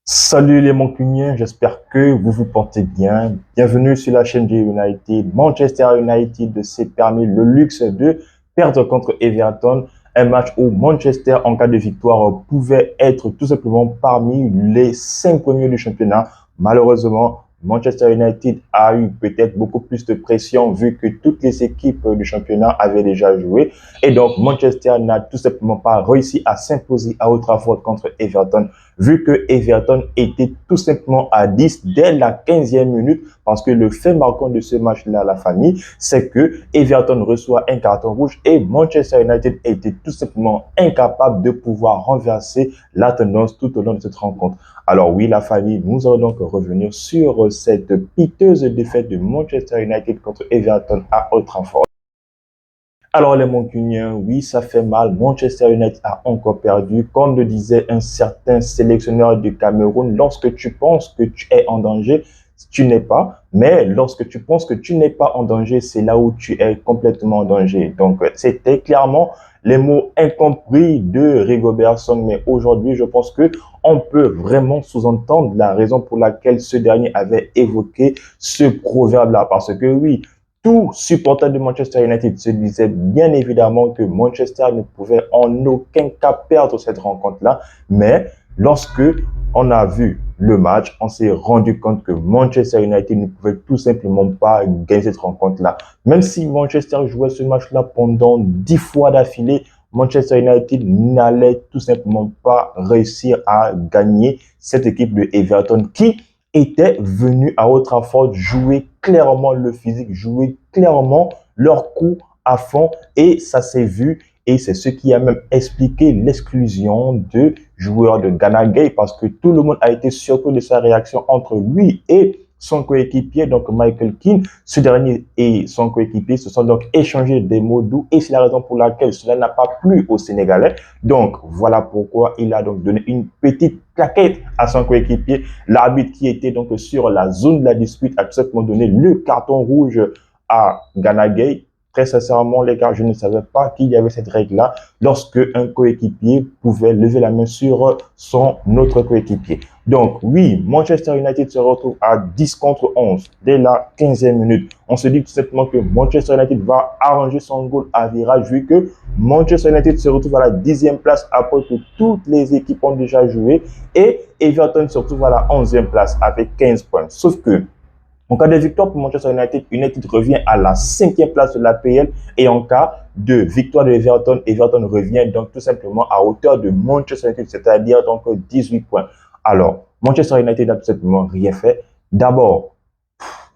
Salut les Mancuniens, j'espère que vous vous portez bien. Bienvenue sur la chaîne de United. Manchester United s'est permis le luxe de perdre contre Everton, un match où Manchester, en cas de victoire, pouvait être tout simplement parmi les 5 premiers du championnat. Malheureusement, Manchester United a eu peut-être beaucoup plus de pression vu que toutes les équipes du championnat avaient déjà joué. Et donc, Manchester n'a tout simplement pas réussi à s'imposer à Old Trafford contre Everton, vu que Everton était tout simplement à 10 dès la 15e minute, parce que le fait marquant de ce match-là, la famille, c'est que Everton reçoit un carton rouge et Manchester United était tout simplement incapable de pouvoir renverser la tendance tout au long de cette rencontre. Alors oui, la famille, nous allons donc revenir sur cette piteuse défaite de Manchester United contre Everton à Old Trafford. Alors les Mancuniens, oui, ça fait mal. Manchester United a encore perdu. Comme le disait un certain sélectionneur du Cameroun, lorsque tu penses que tu es en danger, tu n'es pas. Mais lorsque tu penses que tu n'es pas en danger, c'est là où tu es complètement en danger. Donc, c'était clairement les mots incompris de Rigobert Song. Mais aujourd'hui, je pense que on peut vraiment sous-entendre la raison pour laquelle ce dernier avait évoqué ce proverbe-là. Parce que oui, tout supporter de Manchester United se disait bien évidemment que Manchester ne pouvait en aucun cas perdre cette rencontre-là. Mais lorsque on a vu le match, on s'est rendu compte que Manchester United ne pouvait tout simplement pas gagner cette rencontre-là. Même si Manchester jouait ce match-là pendant 10 fois d'affilée, Manchester United n'allait tout simplement pas réussir à gagner cette équipe de Everton qui étaient venus à Old Trafford jouer clairement le physique, jouer clairement leur coup à fond et ça s'est vu et c'est ce qui a même expliqué l'exclusion de joueurs de Ghana Gay parce que tout le monde a été surpris de sa réaction entre lui et son coéquipier, donc Michael Keane. Ce dernier et son coéquipier se sont donc échangés des mots doux et c'est la raison pour laquelle cela n'a pas plu aux Sénégalais. Donc, voilà pourquoi il a donc donné une petite claquette à son coéquipier. L'arbitre qui était donc sur la zone de la dispute a tout simplement donné le carton rouge à Ghana Gay. Très sincèrement, les gars, je ne savais pas qu'il y avait cette règle-là lorsque un coéquipier pouvait lever la main sur son autre coéquipier. Donc, oui, Manchester United se retrouve à 10 contre 11 dès la 15e minute. On se dit tout simplement que Manchester United va arranger son goal à virage vu que Manchester United se retrouve à la 10e place après que toutes les équipes ont déjà joué et Everton se retrouve à la 11e place avec 15 points. Sauf que en cas de victoire pour Manchester United, United revient à la 5e place de l'APL et en cas de victoire de Everton, Everton revient donc tout simplement à hauteur de Manchester United, c'est-à-dire donc 18 points. Alors, Manchester United n'a tout simplement rien fait. D'abord,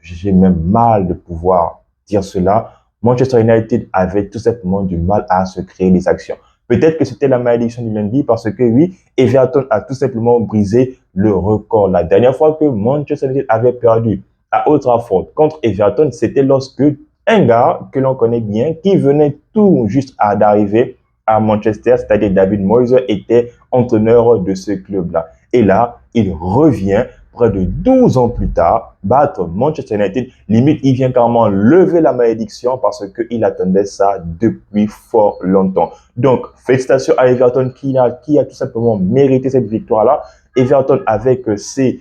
j'ai même mal de pouvoir dire cela. Manchester United avait tout simplement du mal à se créer des actions. Peut-être que c'était la malédiction du lundi parce que oui, Everton a tout simplement brisé le record. La dernière fois que Manchester United avait perdu à Old Trafford contre Everton, c'était lorsque un gars que l'on connaît bien, qui venait tout juste d'arriver à Manchester, c'est-à-dire David Moyes, était entraîneur de ce club-là. Et là, il revient près de 12 ans plus tard, battre Manchester United. Limite, il vient carrément lever la malédiction parce qu'il attendait ça depuis fort longtemps. Donc, félicitations à Everton qui a tout simplement mérité cette victoire-là. Everton avec ses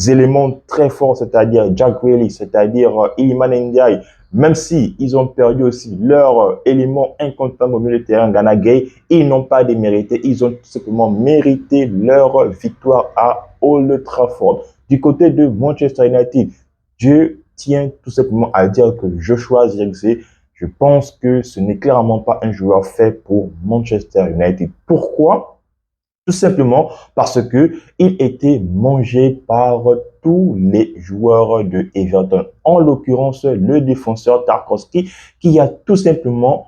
éléments très forts, c'est-à-dire Jack Grealish, c'est-à-dire Iliman Ndiaye, même si ils ont perdu aussi leur élément incontestable au milieu de terrain, Ghana Gay, ils n'ont pas démérité, ils ont tout simplement mérité leur victoire à Old Trafford. Du côté de Manchester United, je tiens tout simplement à dire que Joshua Zirkzee, je pense que ce n'est clairement pas un joueur fait pour Manchester United. Pourquoi? Tout simplement parce que il était mangé par tous les joueurs de Everton. En l'occurrence, le défenseur Tarkowski qui a tout simplement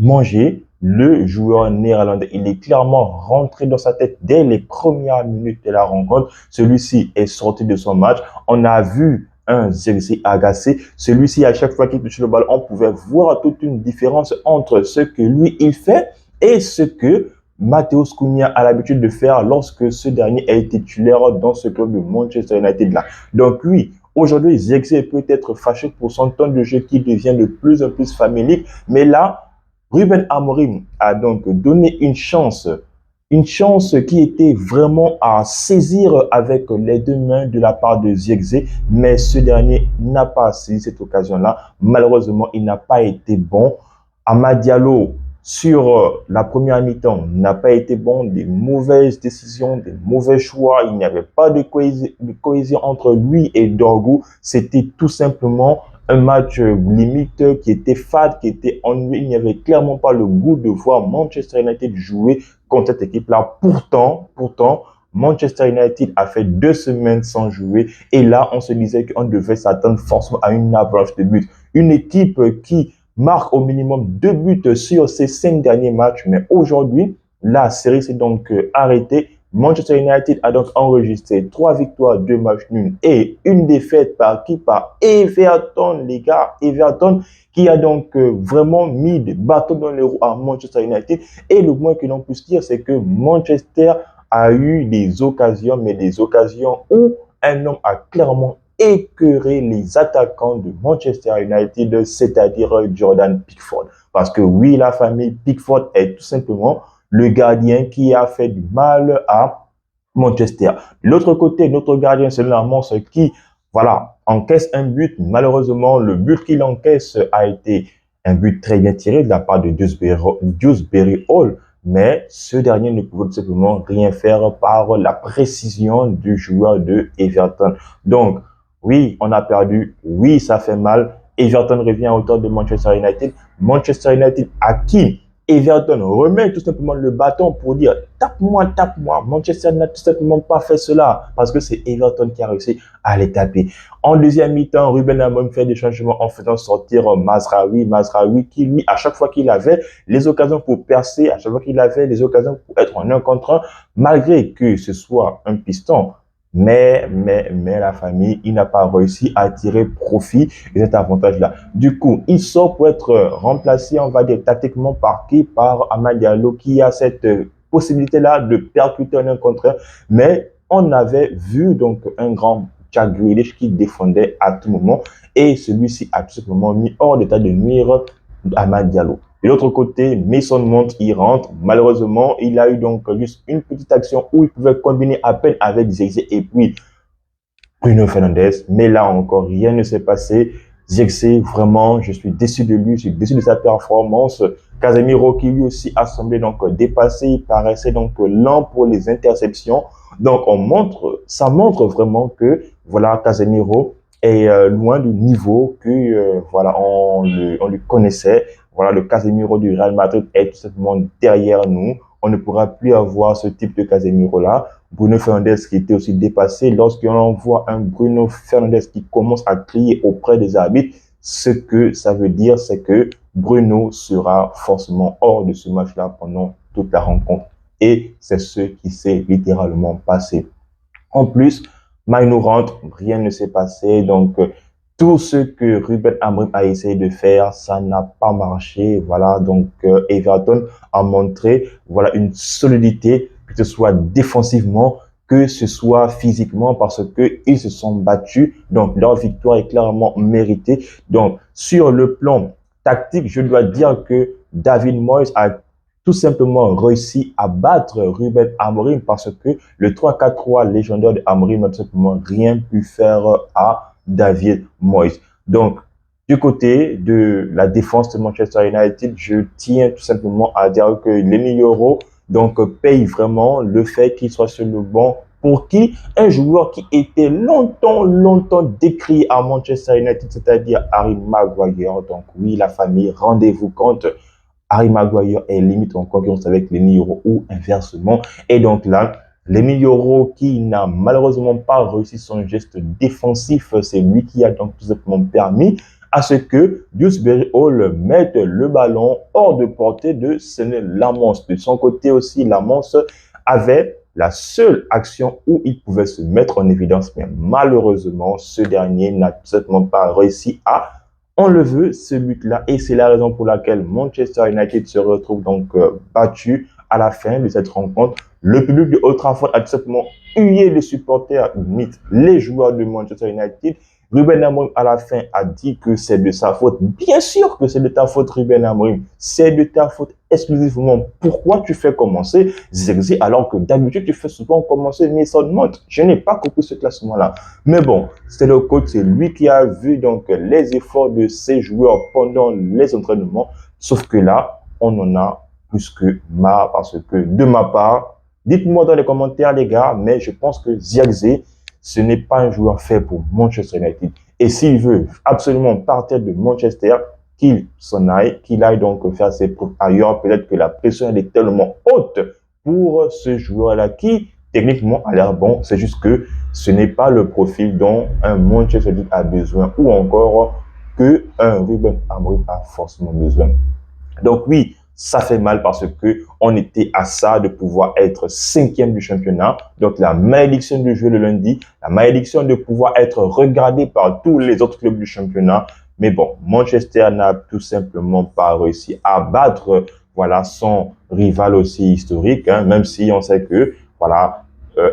mangé le joueur néerlandais. Il est clairement rentré dans sa tête dès les premières minutes de la rencontre. Celui-ci est sorti de son match. On a vu un Zirkzee agacé. Celui-ci, à chaque fois qu'il touchait le ballon, on pouvait voir toute une différence entre ce que lui, il fait et ce que Matheus Cunha a l'habitude de faire lorsque ce dernier est titulaire dans ce club de Manchester United là. Donc oui, aujourd'hui, Zirkzee peut être fâché pour son temps de jeu qui devient de plus en plus famélique, mais là, Ruben Amorim a donc donné une chance Une chance qui était vraiment à saisir avec les deux mains de la part de Zirkzee, mais ce dernier n'a pas saisi cette occasion-là. Malheureusement, il n'a pas été bon. Amad Diallo, sur la première mi-temps, n'a pas été bon. Des mauvaises décisions, des mauvais choix. Il n'y avait pas de cohésion entre lui et Dorgu. C'était tout simplement un match limite qui était fade, qui était ennuyé. Il n'y avait clairement pas le goût de voir Manchester United jouer contre cette équipe-là. Pourtant, Manchester United a fait 2 semaines sans jouer. Et là, on se disait qu'on devait s'attendre forcément à une avalanche de buts. Une équipe qui marque au minimum 2 buts sur ses 5 derniers matchs. Mais aujourd'hui, la série s'est donc arrêtée. Manchester United a donc enregistré 3 victoires, 2 matchs nuls et une défaite par qui? Par Everton, les gars. Everton qui a donc vraiment mis des bâtons dans les roues à Manchester United. Et le moins que l'on puisse dire, c'est que Manchester a eu des occasions, mais des occasions où un homme a clairement écœuré les attaquants de Manchester United, c'est-à-dire Jordan Pickford. Parce que oui, la famille Pickford est tout simplement le gardien qui a fait du mal à Manchester. De l'autre côté, notre gardien, c'est Lamons qui, voilà, encaisse un but. Malheureusement, le but qu'il encaisse a été un but très bien tiré de la part de Dewsbury Hall. Mais ce dernier ne pouvait tout simplement rien faire par la précision du joueur de Everton. Donc, oui, on a perdu. Oui, ça fait mal. Everton revient à hauteur de Manchester United. Manchester United à qui Everton remet tout simplement le bâton pour dire tape-moi, tape-moi. Manchester n'a tout simplement pas fait cela parce que c'est Everton qui a réussi à les taper. En deuxième mi-temps, Ruben Amorim fait des changements en faisant sortir Mazraoui qui lui, à chaque fois qu'il avait les occasions pour percer, à chaque fois qu'il avait les occasions pour être en 1 contre 1, malgré que ce soit un piston, mais la famille, il n'a pas réussi à tirer profit de cet avantage-là. Du coup, il sort pour être remplacé, on va dire, tactiquement par qui? Par Amad Diallo, qui a cette possibilité-là de percuter en 1 contre 1. Mais on avait vu donc un grand Jack Grealish qui défendait à tout moment et celui-ci a tout simplement mis hors d'état de nuire Amad Diallo. De l'autre côté, Mason Mount, il rentre. Malheureusement, il a eu donc juste une petite action où il pouvait combiner à peine avec Zirkzee et puis Bruno Fernandes. Mais là encore, rien ne s'est passé. Zirkzee, vraiment, je suis déçu de lui, je suis déçu de sa performance. Casemiro qui lui aussi a semblé donc dépassé, il paraissait donc lent pour les interceptions. Donc ça montre vraiment que voilà, Casemiro est loin du niveau que voilà on le connaissait. Voilà, le Casemiro du Real Madrid est tout simplement derrière nous. On ne pourra plus avoir ce type de Casemiro-là. Bruno Fernandes qui était aussi dépassé. Lorsqu'on voit un Bruno Fernandes qui commence à crier auprès des arbitres, ce que ça veut dire, c'est que Bruno sera forcément hors de ce match-là pendant toute la rencontre. Et c'est ce qui s'est littéralement passé. En plus, Maïnou rentre, rien ne s'est passé. Donc, tout ce que Ruben Amorim a essayé de faire, ça n'a pas marché. Voilà, donc Everton a montré voilà une solidité, que ce soit défensivement, que ce soit physiquement, parce que ils se sont battus. Donc leur victoire est clairement méritée. Donc sur le plan tactique, je dois dire que David Moyes a tout simplement réussi à battre Ruben Amorim parce que le 3-4-3 légendaire de Amorim n'a tout simplement rien pu faire à David Moyes. Donc, du côté de la défense de Manchester United, je tiens tout simplement à dire que Lenny Yoro donc paye vraiment le fait qu'il soit sur le banc. Pour qui? Un joueur qui était longtemps décrié à Manchester United, c'est-à-dire Harry Maguire. Donc oui, la famille, rendez-vous compte, Harry Maguire est limite en concurrence avec Lenny Yoro ou inversement. Et donc là, Lenny Yoro qui n'a malheureusement pas réussi son geste défensif, c'est lui qui a donc tout simplement permis à ce que Dewsbury Hall mette le ballon hors de portée de Senne Lamons. De son côté aussi, Lamons avait la seule action où il pouvait se mettre en évidence, mais malheureusement, ce dernier n'a tout simplement pas réussi à enlever ce but-là. Et c'est la raison pour laquelle Manchester United se retrouve donc battu à la fin de cette rencontre. Le public de Old Trafford a tout simplement hué les supporters, les joueurs de Manchester United. Ruben Amorim, à la fin, a dit que c'est de sa faute. Bien sûr que c'est de ta faute, Ruben Amorim. C'est de ta faute exclusivement. Pourquoi tu fais commencer Zirkzee alors que d'habitude, tu fais souvent commencer Mason Mount? Je n'ai pas compris ce classement-là. Mais bon, c'est le coach, c'est lui qui a vu donc les efforts de ses joueurs pendant les entraînements. Sauf que là, on en a plus que marre parce que de ma part, dites-moi dans les commentaires les gars, mais je pense que Zirkzee, ce n'est pas un joueur fait pour Manchester United. Et s'il veut absolument partir de Manchester, qu'il s'en aille, qu'il aille donc faire ses preuves ailleurs. Peut-être que la pression elle est tellement haute pour ce joueur-là qui, techniquement, a l'air bon. C'est juste que ce n'est pas le profil dont un Manchester United a besoin ou encore que un Ruben Amorim a forcément besoin. Donc oui, ça fait mal parce que on était à ça de pouvoir être 5e du championnat. Donc la malédiction de jouer le lundi, la malédiction de pouvoir être regardé par tous les autres clubs du championnat. Mais bon, Manchester n'a tout simplement pas réussi à battre voilà son rival aussi historique, hein, même si on sait que voilà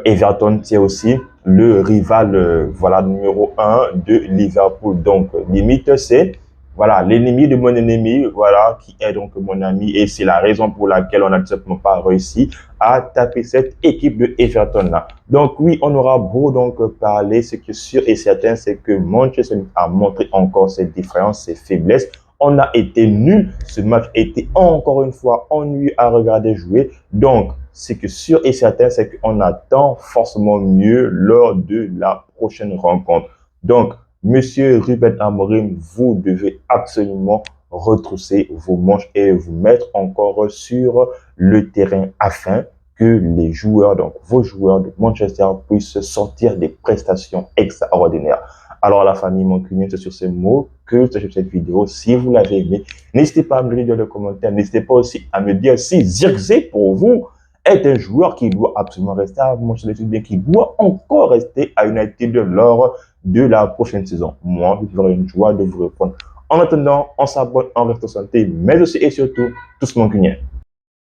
Everton c'est aussi le rival voilà numéro 1 de Liverpool. Donc limite c'est voilà, l'ennemi de mon ennemi, voilà, qui est donc mon ami. Et c'est la raison pour laquelle on n'a tout simplement pas réussi à taper cette équipe de Everton-là. Donc oui, on aura beau donc parler, ce qui est sûr et certain, c'est que Manchester United a montré encore ses différences, ses faiblesses. On a été nul. Ce match a été encore une fois ennuyeux à regarder jouer. Donc, ce qui est sûr et certain, c'est qu'on attend forcément mieux lors de la prochaine rencontre. Donc, Monsieur Ruben Amorim, vous devez absolument retrousser vos manches et vous mettre encore sur le terrain afin que les joueurs, donc vos joueurs de Manchester, puissent sortir des prestations extraordinaires. Alors la famille Mancunien, c'est sur ces mots que je fais cette vidéo. Si vous l'avez aimé, n'hésitez pas à me le dire dans les commentaires. N'hésitez pas aussi à me dire si Zirkzee pour vous est un joueur qui doit absolument rester à Manchester United, bien qui doit encore rester à United lors de la prochaine saison. Moi, je ferai une joie de vous répondre. En attendant, on s'abonne, on reste en santé, mais aussi et surtout, tous Mancuniens.